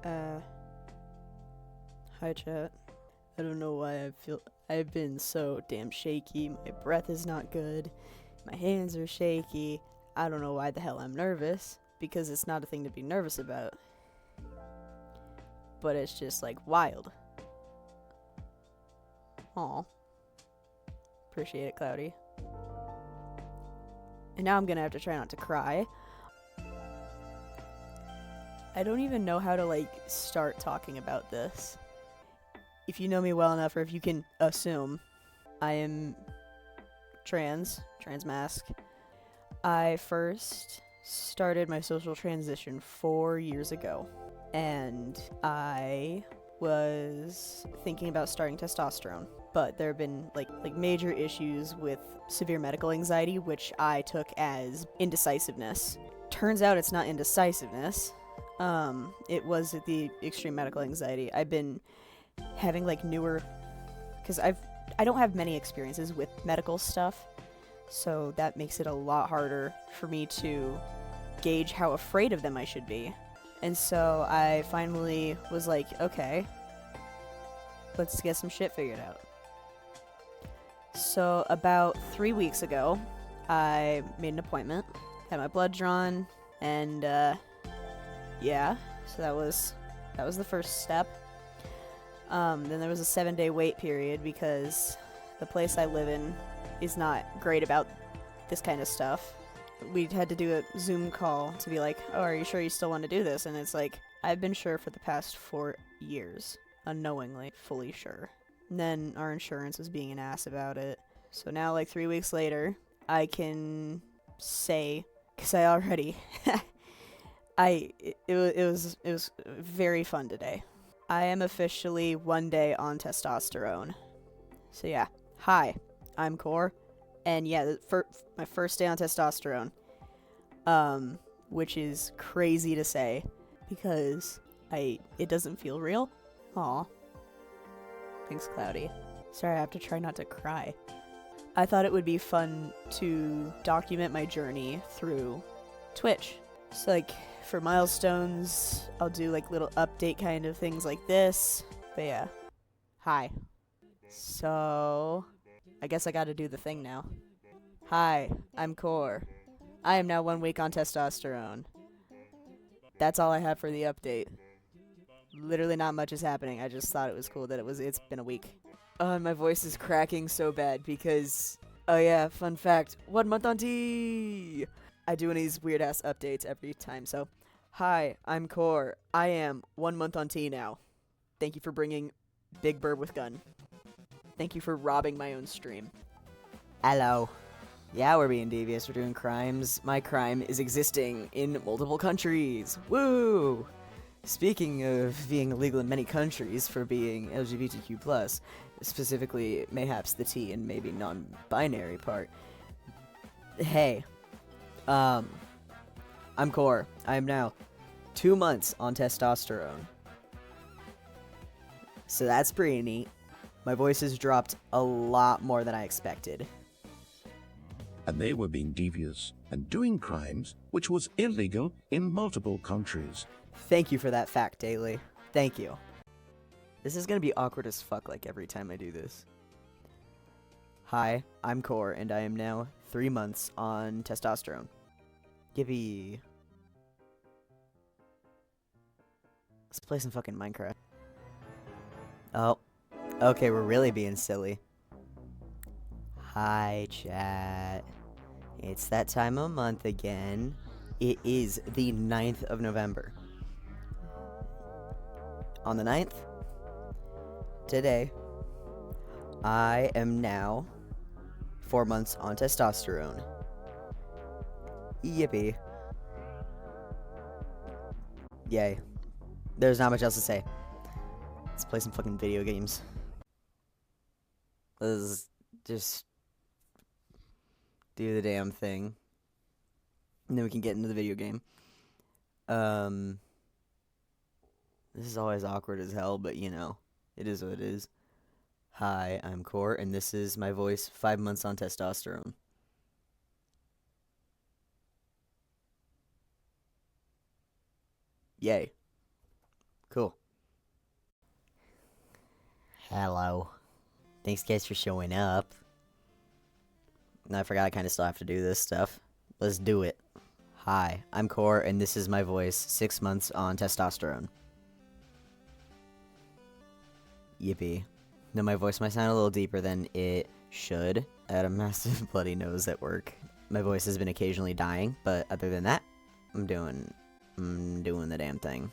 Uh, Hi chat. I don't know why I've been so damn shaky. My breath is not good. My hands are shaky. I don't know why the hell I'm nervous, because it's not a thing to be nervous about. But it's just like wild. Aw. Appreciate it, Cloudy. And now I'm gonna have to try not to cry. I don't even know how to start talking about this. If you know me well enough, or if you can assume, I am transmasc. I first started my social transition 4 years ago, and I was thinking about starting testosterone, but there have been like major issues with severe medical anxiety, which I took as indecisiveness. Turns out it's not indecisiveness. It was the extreme medical anxiety. I've been having newer, because I don't have many experiences with medical stuff, so that makes it a lot harder for me to gauge how afraid of them I should be. And so I finally was like, okay, let's get some shit figured out. So about 3 weeks ago, I made an appointment, had my blood drawn, and yeah, so that was the first step. Then there was a 7-day wait period because the place I live in is not great about this kind of stuff. We had to do a Zoom call to be like, oh, are you sure you still want to do this? And it's like, I've been sure for the past 4 years, unknowingly, fully sure. And then our insurance was being an ass about it. So now, 3 weeks later, I can say, because I already, it was very fun today. I am officially 1 day on testosterone. So yeah, hi, I'm Core, and yeah, for my first day on testosterone, which is crazy to say because it doesn't feel real. Aw, thanks, Cloudy. Sorry, I have to try not to cry. I thought it would be fun to document my journey through Twitch. So for milestones, I'll do little update kind of things like this. But yeah, hi. So, I guess I gotta do the thing now. Hi, I'm Core. I am now 1 week on testosterone. That's all I have for the update. Literally not much is happening. I just thought it was cool that it's been a week. My voice is cracking so bad because, oh yeah, fun fact, 1 month on T! I do one of these weird ass updates every time, so. Hi, I'm Core. I am 1 month on T now. Thank you for bringing Big Bird with Gun. Thank you for robbing my own stream. Hello. Yeah, we're being devious. We're doing crimes. My crime is existing in multiple countries. Woo! Speaking of being illegal in many countries for being LGBTQ+, specifically mayhaps the T and maybe non-binary part. Hey, I'm Core. I am now 2 months on testosterone. So that's pretty neat. My voice has dropped a lot more than I expected. And they were being devious and doing crimes which was illegal in multiple countries. Thank you for that fact, Daily. Thank you. This is gonna be awkward as fuck every time I do this. Hi, I'm Core, and I am now 3 months on testosterone. Yippee. Let's play some fucking Minecraft. Oh. Okay, we're really being silly. Hi, chat. It's that time of month again. It is the 9th of November. On the 9th, today, I am now 4 months on testosterone. Yippee. Yay. There's not much else to say. Let's play some fucking video games. Let's just do the damn thing. And then we can get into the video game. This is always awkward as hell, but you know, it is what it is. Hi, I'm Core, and this is my voice 5 months on testosterone. Yay. Cool. Hello. Thanks, guys, for showing up. I forgot I kind of still have to do this stuff. Let's do it. Hi, I'm Core, and this is my voice 6 months on testosterone. Yippee. Now, my voice might sound a little deeper than it should. I had a massive bloody nose at work. My voice has been occasionally dying, but other than that, I'm doing the damn thing.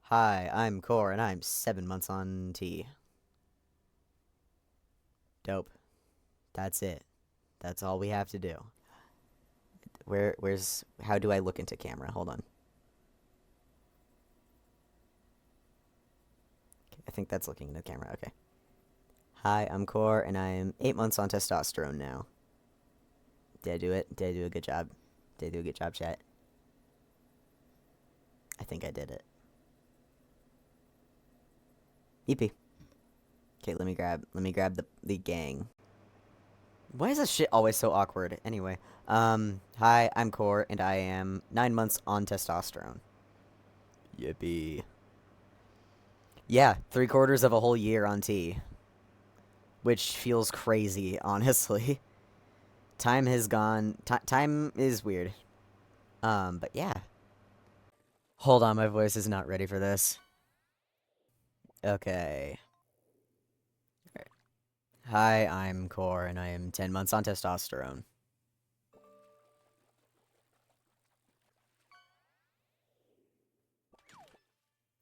Hi, I'm Core, and I'm 7 months on T. Dope. That's it. That's all we have to do. How do I look into camera? Hold on. I think that's looking into the camera. Okay. Hi, I'm Core, and I'm 8 months on testosterone now. Did I do it? Did I do a good job? Did I do a good job, chat? I think I did it. Yippee. Okay, let me grab the gang. Why is this shit always so awkward? Anyway, hi, I'm Core, and I am 9 months on testosterone. Yippee. Yeah, 3/4 of a whole year on T. Which feels crazy, honestly. Time has gone... time is weird. But yeah. Hold on, my voice is not ready for this. Okay. Hi, I'm Core, and I am 10 months on testosterone.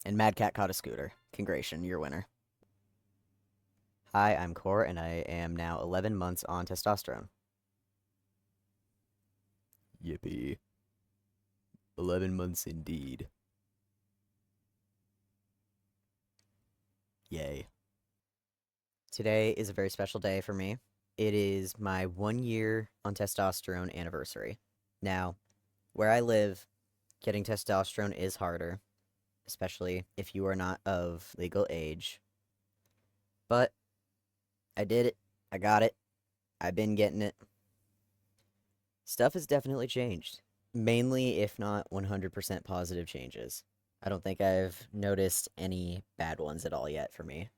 And Mad Cat caught a scooter. Congratulations, you're winner. Hi, I'm Core, and I am now 11 months on testosterone. Yippee. 11 months indeed. Yay. Today is a very special day for me. It is my 1 year on testosterone anniversary. Now, where I live, getting testosterone is harder, especially if you are not of legal age. But I did it. I got it. I've been getting it. Stuff has definitely changed. Mainly, if not 100% positive changes. I don't think I've noticed any bad ones at all yet for me.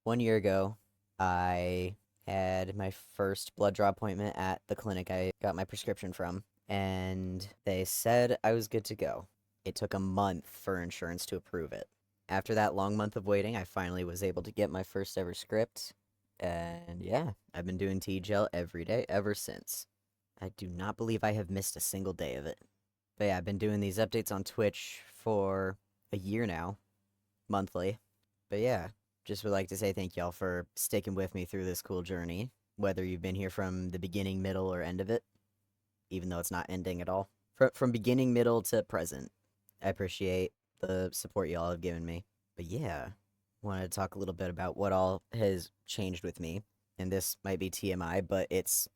1 year ago, I had my first blood draw appointment at the clinic I got my prescription from, and they said I was good to go. It took a month for insurance to approve it. After that long month of waiting, I finally was able to get my first ever script, and yeah, I've been doing T-gel every day ever since. I do not believe I have missed a single day of it. But yeah, I've been doing these updates on Twitch for a year now, monthly. But yeah, just would like to say thank y'all for sticking with me through this cool journey, whether you've been here from the beginning, middle, or end of it, even though it's not ending at all. From beginning, middle to present, I appreciate the support y'all have given me. But yeah, wanted to talk a little bit about what all has changed with me, and this might be TMI, but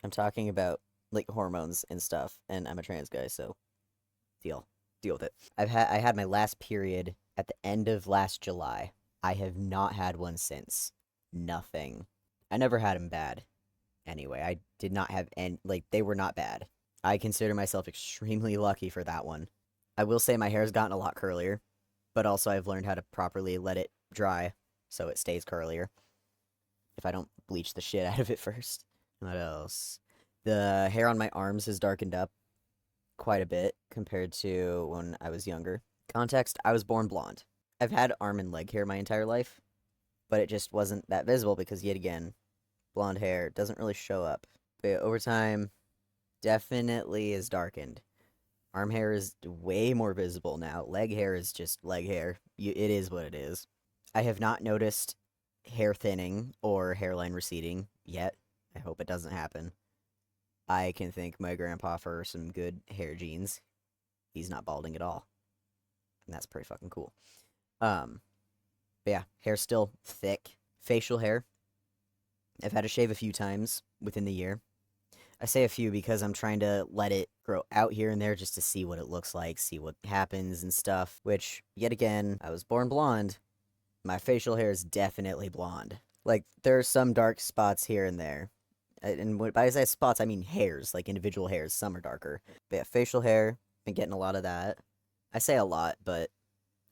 I'm talking about like hormones and stuff, and I'm a trans guy, so deal with it. I had my last period at the end of last July. I have not had one since. Nothing. I never had them bad. Anyway, I did not have any, like, they were not bad. I consider myself extremely lucky for that one. I will say my hair's gotten a lot curlier, but also I've learned how to properly let it dry so it stays curlier. If I don't bleach the shit out of it first. What else? The hair on my arms has darkened up quite a bit compared to when I was younger. Context, I was born blonde. I've had arm and leg hair my entire life, but it just wasn't that visible because, yet again, blonde hair doesn't really show up. But over time, definitely is darkened. Arm hair is way more visible now. Leg hair is just leg hair. It is what it is. I have not noticed hair thinning or hairline receding yet. I hope it doesn't happen. I can thank my grandpa for some good hair genes. He's not balding at all. And that's pretty fucking cool. But yeah, hair's still thick. Facial hair, I've had to shave a few times within the year. I say a few because I'm trying to let it grow out here and there just to see what it looks like, see what happens and stuff, which, yet again, I was born blonde. My facial hair is definitely blonde. Like, there are some dark spots here and there. And by I say spots, I mean hairs, like individual hairs. Some are darker. But yeah, facial hair, been getting a lot of that. I say a lot, but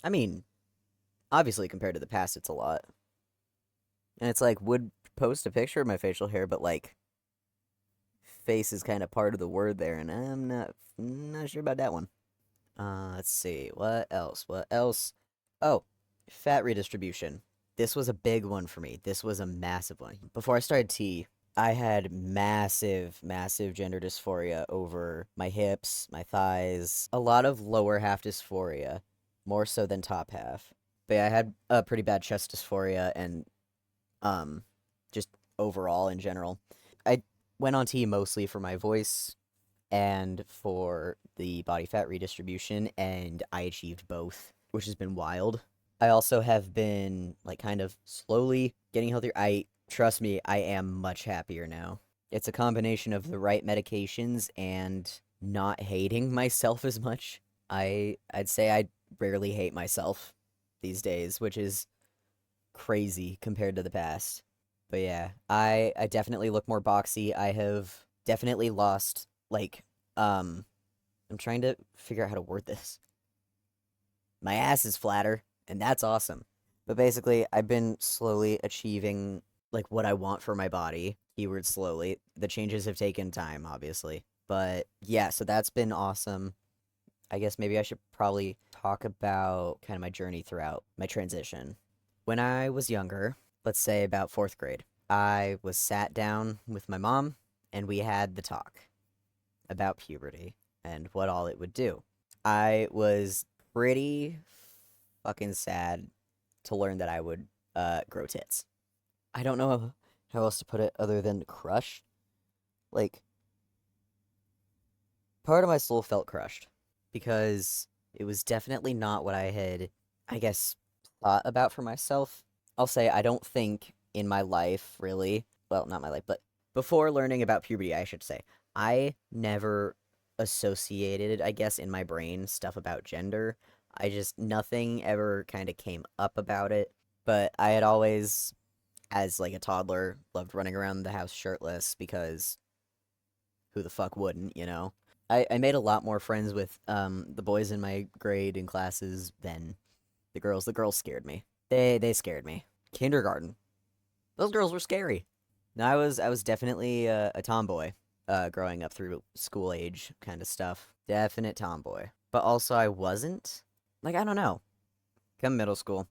I mean, obviously compared to the past, it's a lot. And it's like, would post a picture of my facial hair, but like, face is kind of part of the word there, and I'm not sure about that one. Let's see. What else? What else? Oh, fat redistribution. This was a big one for me. This was a massive one. Before I started T, I had massive, massive gender dysphoria over my hips, my thighs, a lot of lower half dysphoria, more so than top half. But yeah, I had a pretty bad chest dysphoria and um just overall in general. I went on T mostly for my voice and for the body fat redistribution, and I achieved both, which has been wild. I also have been like kind of slowly getting healthier. I trust me, I am much happier now. It's a combination of the right medications and not hating myself as much. I'd say I rarely hate myself these days, which is crazy compared to the past. But yeah, I definitely look more boxy. I have definitely lost like I'm trying to figure out how to word this. My ass is flatter, and that's awesome. But basically, I've been slowly achieving like what I want for my body. Keyword slowly. The changes have taken time, obviously. But yeah, so that's been awesome. I guess maybe I should probably talk about kind of my journey throughout my transition. When I was younger, let's say about fourth grade, I was sat down with my mom and we had the talk about puberty and what all it would do. I was pretty fucking sad to learn that I would grow tits. I don't know how else to put it other than crushed. Like, part of my soul felt crushed because it was definitely not what I had, I guess, thought about for myself. I'll say I don't think in my life, really, well, not my life, but before learning about puberty, I should say, I never associated, I guess, in my brain stuff about gender. I just, nothing ever kind of came up about it. But I had always, as like a toddler, loved running around the house shirtless because who the fuck wouldn't, you know? I made a lot more friends with the boys in my grade and classes than the girls. The girls scared me. They scared me. Kindergarten. Those girls were scary. No, I was definitely a tomboy, growing up through school age kind of stuff. Definite tomboy. But also I wasn't. Like, I don't know. Come middle school,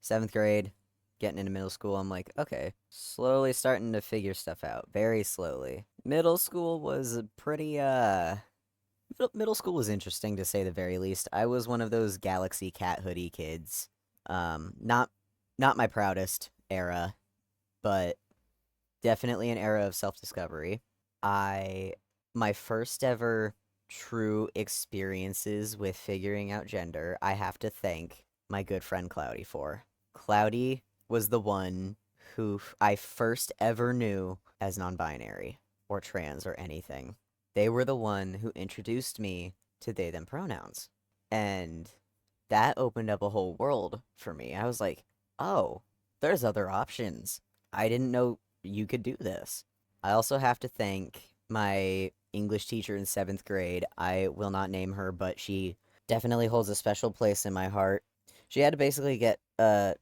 seventh grade, getting into middle school, I'm like, okay, slowly starting to figure stuff out. Very slowly. Middle school was a pretty middle school was interesting to say the very least. I was one of those Galaxy Cat hoodie kids. Not my proudest era, but definitely an era of self-discovery. I my first ever true experiences with figuring out gender, I have to thank my good friend Cloudy for. Cloudy was the one who I first ever knew as non-binary or trans or anything. They were the one who introduced me to they them pronouns. And that opened up a whole world for me. I was like, "Oh, there's other options. I didn't know you could do this." I also have to thank my English teacher in 7th grade. I will not name her, but she definitely holds a special place in my heart. She had to basically get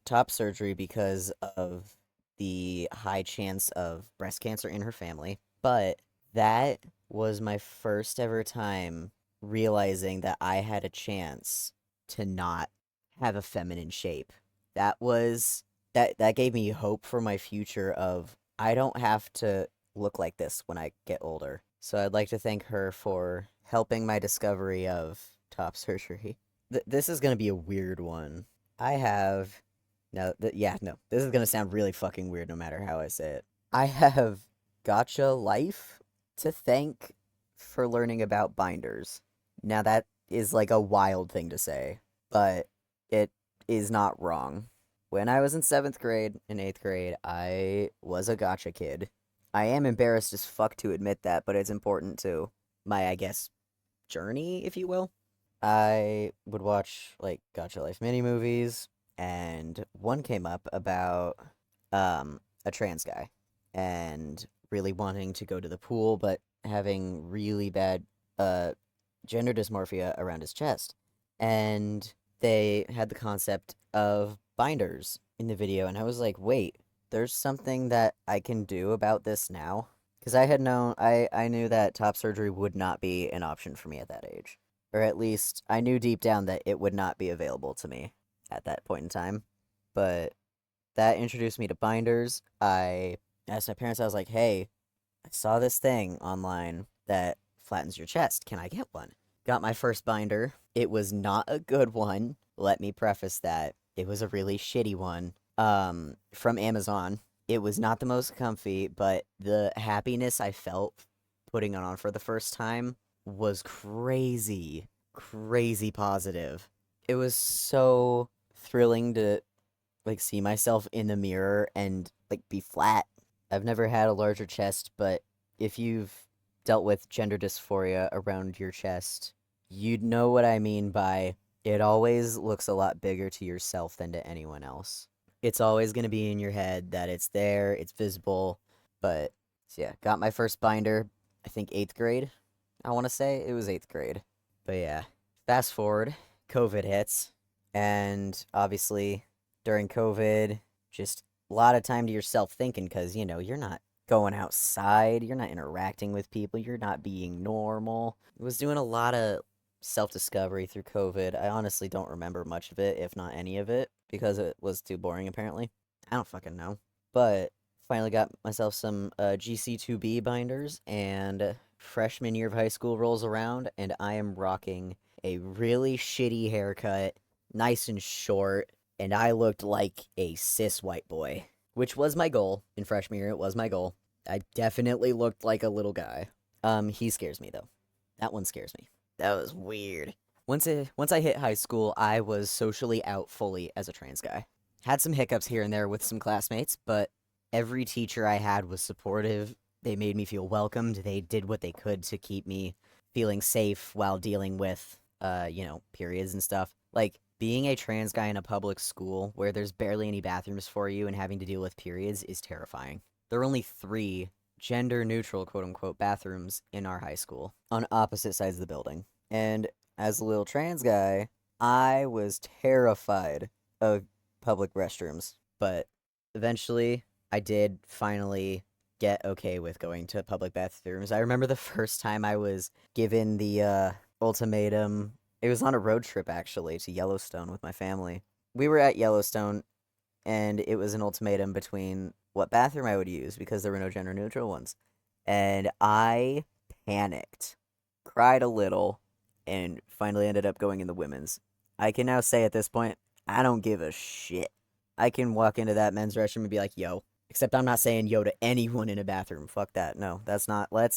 top surgery because of the high chance of breast cancer in her family. But that was my first ever time realizing that I had a chance to not have a feminine shape. That was that gave me hope for my future of I don't have to look like this when I get older. So I'd like to thank her for helping my discovery of top surgery. This is going to be a weird one. I have no yeah, no. This is going to sound really fucking weird no matter how I say it. I have gotcha life to thank for learning about binders. Now that is like a wild thing to say, but it is not wrong. When I was in 7th grade and 8th grade, I was a gotcha kid. I am embarrassed as fuck to admit that, but it's important to my, I guess, journey, if you will. I would watch, like, gotcha life mini movies, and one came up about a trans guy and really wanting to go to the pool, but having really bad gender dysmorphia around his chest. And they had the concept of binders in the video, and I was like, wait, there's something that I can do about this now? Because I knew that top surgery would not be an option for me at that age. Or at least I knew deep down that it would not be available to me at that point in time. But that introduced me to binders. I asked my parents, I was like, hey, I saw this thing online that flattens your chest. Can I get one? Got my first binder. It was not a good one. Let me preface that. It was a really shitty one. From Amazon. It was not the most comfy, but the happiness I felt putting it on for the first time was crazy, crazy positive. It was so thrilling to like see myself in the mirror and like be flat. I've never had a larger chest, but if you've dealt with gender dysphoria around your chest, you'd know what I mean by it always looks a lot bigger to yourself than to anyone else. It's always going to be in your head that it's there, it's visible, but so yeah, got my first binder, I think 8th grade. I want to say it was 8th grade. But yeah, fast forward, COVID hits, and obviously during COVID, just a lot of time to yourself thinking because, you're not going outside, you're not interacting with people, you're not being normal. I was doing a lot of self discovery through COVID. I honestly don't remember much of it, if not any of it, because it was too boring, apparently. I don't fucking know. But finally got myself some GC2B binders, and freshman year of high school rolls around, and I am rocking a really shitty haircut, nice and short, and I looked like a cis white boy, which was my goal in freshman year. It was my goal. I definitely looked like a little guy. He scares me though. That one scares me. That was weird. Once I hit high school, I was socially out fully as a trans guy. Had some hiccups here and there with some classmates, but every teacher I had was supportive. They made me feel welcomed. They did what they could to keep me feeling safe while dealing with, periods and stuff. Like, being a trans guy in a public school where there's barely any bathrooms for you and having to deal with periods is terrifying. There are only 3 gender neutral, quote unquote, bathrooms in our high school on opposite sides of the building. And as a little trans guy, I was terrified of public restrooms. But eventually, I did finally get okay with going to public bathrooms. I remember the first time I was given the ultimatum. It was on a road trip, actually, to Yellowstone with my family. We were at Yellowstone, and it was an ultimatum between what bathroom I would use because there were no gender neutral ones. And I panicked, cried a little, and finally ended up going in the women's. I can now say at this point, I don't give a shit. I can walk into that men's restroom and be like, yo. Except I'm not saying yo to anyone in a bathroom. Fuck that. No, let's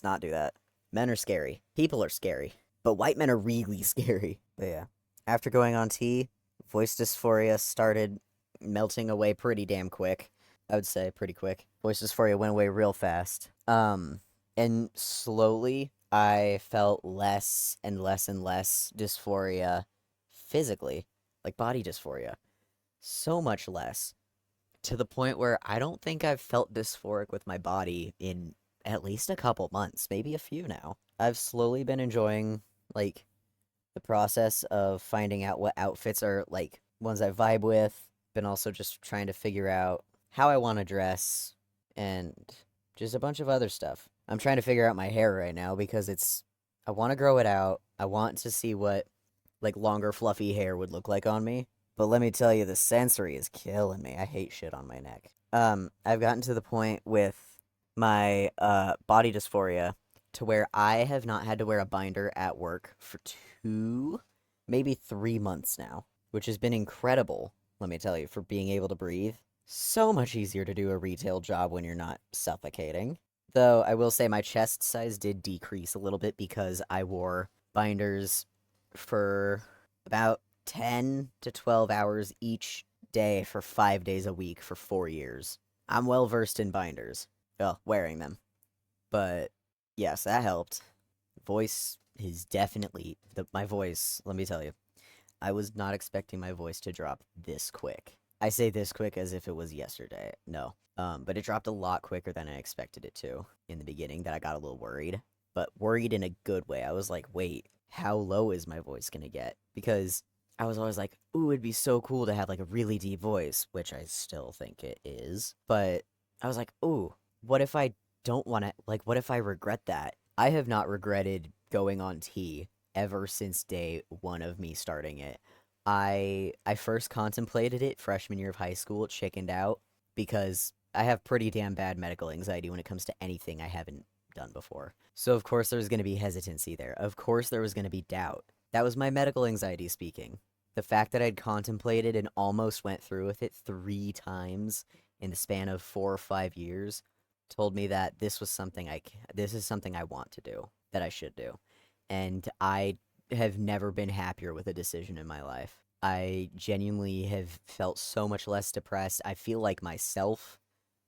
not do that. Men are scary. People are scary. But white men are really scary. But yeah. After going on T, voice dysphoria started melting away pretty damn quick. I would say pretty quick. Voice dysphoria went away real fast. And slowly I felt less and less and less dysphoria physically, like body dysphoria. So much less. To the point where I don't think I've felt dysphoric with my body in at least a couple months, maybe a few now. I've slowly been enjoying, like, the process of finding out what outfits are, like, ones I vibe with. Been also just trying to figure out how I want to dress and just a bunch of other stuff. I'm trying to figure out my hair right now because I want to grow it out. I want to see what, like, longer fluffy hair would look like on me. But let me tell you, the sensory is killing me. I hate shit on my neck. I've gotten to the point with my body dysphoria to where I have not had to wear a binder at work for 2, maybe 3 months now, which has been incredible, let me tell you, for being able to breathe. So much easier to do a retail job when you're not suffocating. Though I will say my chest size did decrease a little bit because I wore binders for about 10 to 12 hours each day for 5 days a week for 4 years. I'm well versed in binders. Well, wearing them. But yes, that helped. Voice is definitely my voice, let me tell you. I was not expecting my voice to drop this quick. I say this quick as if it was yesterday. No. But it dropped a lot quicker than I expected it to in the beginning, that I got a little worried. But worried in a good way. I was like, wait, how low is my voice gonna get? Because I was always like, ooh, it'd be so cool to have like a really deep voice, which I still think it is. But I was like, ooh, what if I don't want to, like, what if I regret that? I have not regretted going on T ever since day one of me starting it. I first contemplated it freshman year of high school, chickened out because I have pretty damn bad medical anxiety when it comes to anything I haven't done before. So of course there was going to be hesitancy there. Of course there was going to be doubt. That was my medical anxiety speaking. The fact that I'd contemplated and almost went through with it 3 times in the span of 4 or 5 years told me that this is something I want to do, that I should do. And I have never been happier with a decision in my life. I genuinely have felt so much less depressed. I feel like myself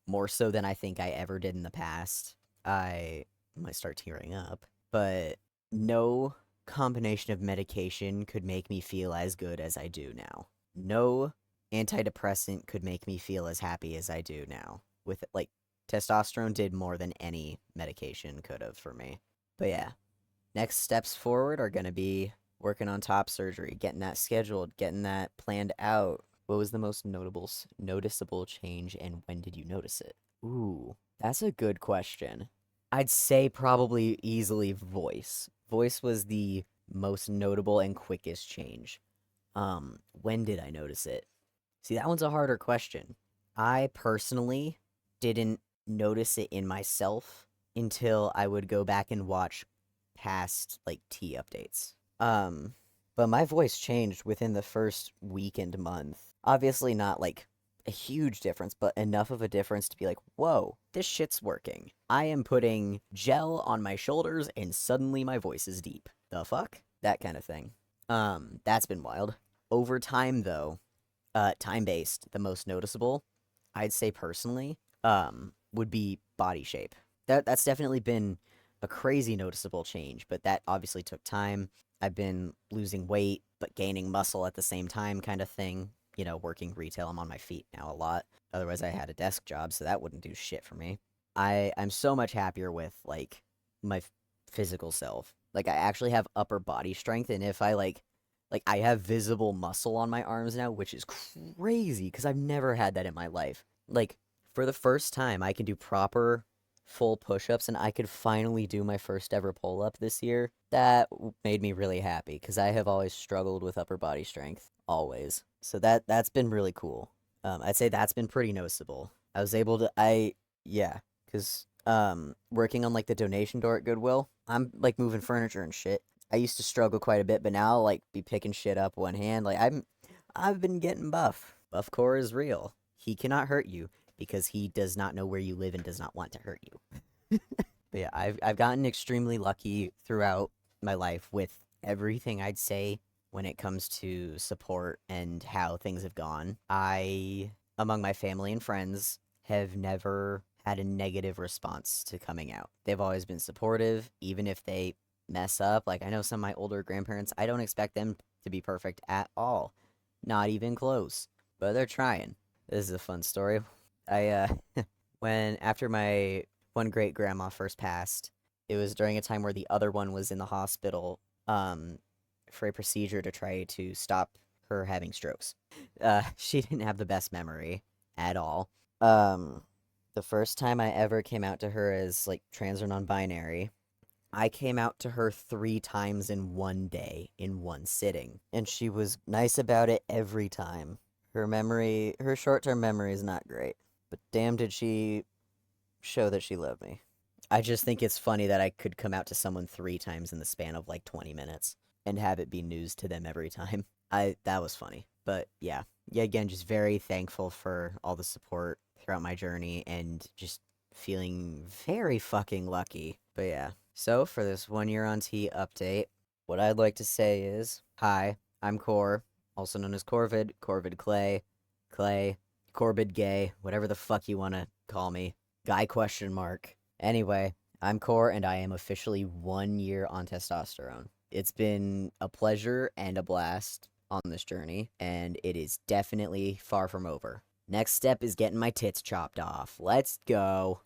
more so than I think I ever did in the past. I might start tearing up, but no combination of medication could make me feel as good as I do now. No antidepressant could make me feel as happy as I do now. With like testosterone did more than any medication could have for me. But yeah, next steps forward are going to be working on top surgery, getting that scheduled, getting that planned out. What was the most noticeable change, and when did you notice it? Ooh, that's a good question. I'd say probably easily voice. Voice was the most notable and quickest change. When did I notice it? See, that one's a harder question. I personally didn't notice it in myself until I would go back and watch past like T updates. But my voice changed within the first week and month. Obviously not like a huge difference, but enough of a difference to be like, whoa, this shit's working. I am putting gel on my shoulders and suddenly my voice is deep. The fuck? That kind of thing. That's been wild. Over time though, time based, the most noticeable, I'd say personally, would be body shape. That's definitely been a crazy noticeable change, but that obviously took time. I've been losing weight, but gaining muscle at the same time, kind of thing. You know, working retail, I'm on my feet now a lot. Otherwise, I had a desk job, so that wouldn't do shit for me. I'm so much happier with like my physical self. Like I actually have upper body strength, and if I like I have visible muscle on my arms now, which is crazy because I've never had that in my life. Like for the first time, I can do proper full push-ups and I could finally do my first ever pull-up this year. That made me really happy because I have always struggled with upper body strength, always. So that's been really cool. I'd say that's been pretty noticeable. I was able to yeah, because working on like the donation door at Goodwill, I'm like moving furniture and shit. I used to struggle quite a bit, but now I'll, like be picking shit up one hand. Like I've been getting buff. Buff core is real. He cannot hurt you because he does not know where you live and does not want to hurt you. But yeah, I've gotten extremely lucky throughout my life with everything I'd say when it comes to support and how things have gone. I, among my family and friends, have never had a negative response to coming out. They've always been supportive, even if they mess up. Like, I know some of my older grandparents, I don't expect them to be perfect at all. Not even close. But they're trying. This is a fun story. When after my one great grandma first passed, it was during a time where the other one was in the hospital, for a procedure to try to stop her having strokes. She didn't have the best memory at all. The first time I ever came out to her as like trans or non-binary, I came out to her 3 times in one day, in one sitting, and she was nice about it every time. Her short-term memory is not great, but damn did she show that she loved me. I just think it's funny that I could come out to someone 3 times in the span of like 20 minutes and have it be news to them every time. That was funny. But yeah. Yeah, again, just very thankful for all the support throughout my journey and just feeling very fucking lucky. But yeah. So for this 1 year on T update, what I'd like to say is, hi, I'm Cor, also known as Corvid, Corvid Clay, Clay, Corbid Gay, whatever the fuck you want to call me. Guy question mark. Anyway, I'm Cor and I am officially 1 year on testosterone. It's been a pleasure and a blast on this journey, and it is definitely far from over. Next step is getting my tits chopped off. Let's go.